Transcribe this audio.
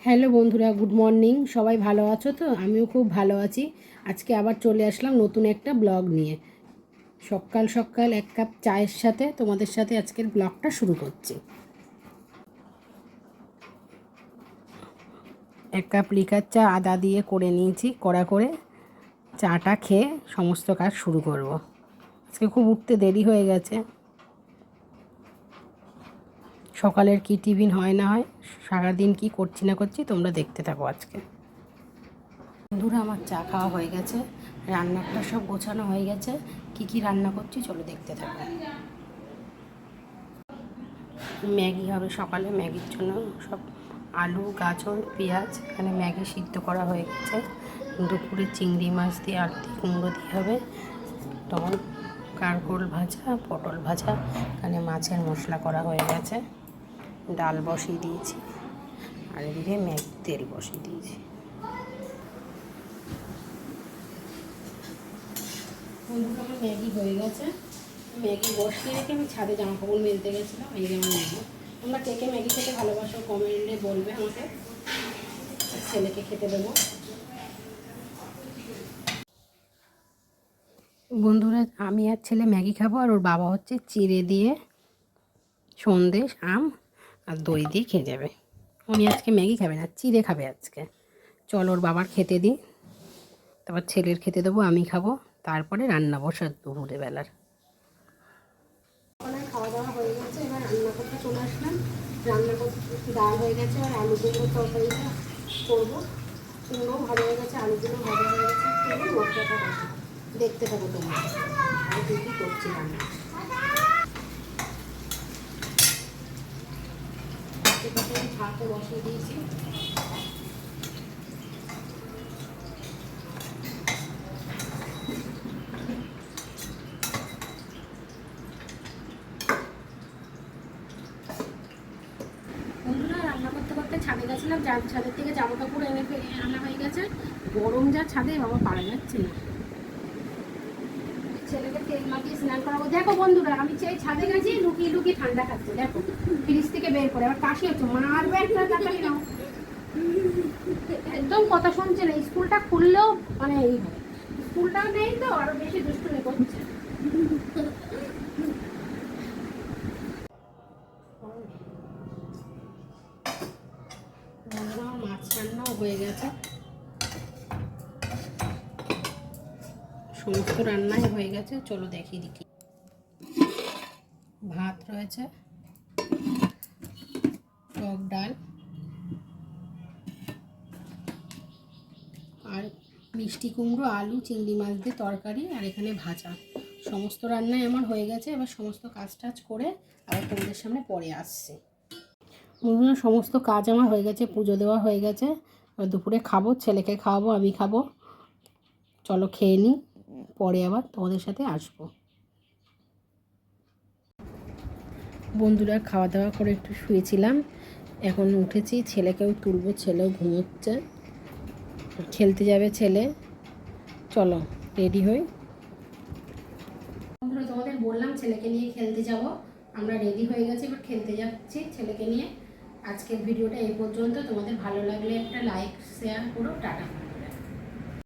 Hello বন্ধুরা, good morning. সবাই ভালো আছো তো? আমিও খুব ভালো আছি। আজকে আবার চলে আসলাম নতুন একটা ব্লগ নিয়ে। সকাল সকাল এক কাপ চায়ের সাথে তোমাদের সাথে আজকের ব্লগটা শুরু করছি। এক কাপ লিকার চা আদা দিয়ে করে নিয়েছি, কড়া করে চাটা খেয়ে সমস্ত কাজ শুরু করব। আজকে খুব উঠতে দেরি হয়ে গেছে। সকালের কি টিফিন হয় না হয়, সারাদিন কি করছি না করছি তোমরা দেখতে থাকো আজকে। বন্ধুরা, আমার চা খাওয়া হয়ে গেছে, রান্নাটা সব গোছানো হয়ে গেছে। কি কি রান্না করছি চলো দেখতে থাকো। ম্যাগি হবে সকালে, ম্যাগির জন্য সব আলু, গাজর, পেঁয়াজ, এখানে ম্যাগি সিদ্ধ করা হয়ে গেছে। দুপুরে চিংড়ি মাছ দিয়ে আর কুমড়ো দিয়ে হবে, তখন কারকোল ভাজা, পটল ভাজা, এখানে মাছের মশলা করা হয়ে গেছে। ডাল বসিয়ে দিয়েছি আর এদিকে ম্যাগি তেল বসিয়ে দিয়েছি। বন্ধুরা, আমার ম্যাগি হয়ে গেছে। ম্যাগি বসিয়ে রেখে আমি ছাদে জামা কাপড় মেলতে গেছিলাম। এই যে আমার ম্যাগি। তোমরা কে কে ম্যাগি খেতে ভালোবাসো কমেন্টে বলবে আমাকে, ছেলেকে খেতে দেবো। বন্ধুরা, আমি আর ছেলে ম্যাগি খাবো, আর ওর বাবা হচ্ছে চিড়ে দিয়ে সন্দেশ, আম আর দই দিয়ে খেয়ে যাবে। উনি আজকে ম্যাগি খাবে না, চিড়ে খাবে আজকে। চল ওর বাবার খেতে দিই, তারপর ছেলের খেতে দেবো, আমি খাবো, তারপরে রান্না বসার দুপুরে বেলার। খাওয়া দাওয়া হয়ে গেছে, এবার রান্না করতে চলে আসলাম। রান্না করতে ডাল হয়ে গেছে, আর আলু কুমড়োর তরকারিটা করবো। কুমড়োও ভালো হয়ে গেছে, আলুগুলো ভালো হয়ে গেছে। মশলাটা দেখতে থাকো তোমরা, আমি কী কী করছি রান্না। ভাতও বসিয়ে দিয়েছি। বন্ধুরা, রান্না করতে করতে ছাদে গেছিলাম, ছাদের থেকে জামা কাপড় এনে আনা হয়ে গেছে। গরম যা ছাদে, বাবা পারা যাচ্ছে না। ছেলেকে তেল মাখিয়ে স্নান করাবো। দেখো বন্ধুরা, আমি সেই ছাদে গেছি, লুকিয়ে লুকিয়ে ঠান্ডা খাচ্ছে। দেখো ফ্রিজ থেকে বের করে, আবার কাশি হচ্ছে। মারবে একটা তাড়াতাড়ি নাও। একদম কথা শুনছে না। স্কুলটা খুললেও মানে এই হয়, স্কুলটাও নেই তো আরো বেশি দুষ্টুমি করছে। আমার মাছ রান্নাও হয়ে গেছে, সমস্ত রান্নাই হয়ে গেছে। চলো দেখিয়ে দিই। ভাত রয়েছে, টক ডাল আর মিষ্টি কুমড়ো, আলু, চিংড়ি মাছ দিয়ে তরকারি, আর এখানে ভাজা। সমস্ত রান্নাই আমার হয়ে গেছে। এবার সমস্ত কাজ টাজ করে আবার তোমাদের সামনে পরে আসছে। সমস্ত কাজ আমার হয়ে গেছে, পুজো দেওয়া হয়ে গেছে। এবার দুপুরে খাবো, ছেলেকে খাওয়াবো, আমি খাবো। চলো খেয়ে নিই, পরে আবার তোমাদের সাথে আসবো। বন্ধুরা, খাওয়া দাওয়া করে একটু শুয়েছিলাম, এখন উঠেছি। ছেলেকেও তুলবো, ছেলেও ঘুমোচ্ছে, খেলতে যাবে ছেলে। চলো রেডি হই। বন্ধুরা, তোমাদের বললাম ছেলেকে নিয়ে খেলতে যাব। আমরা রেডি হয়ে গেছি, এবার খেলতে যাচ্ছি ছেলেকে নিয়ে। আজকের ভিডিওটা এই পর্যন্ত। তোমাদের ভালো লাগলে একটা লাইক শেয়ার করো। টাটা।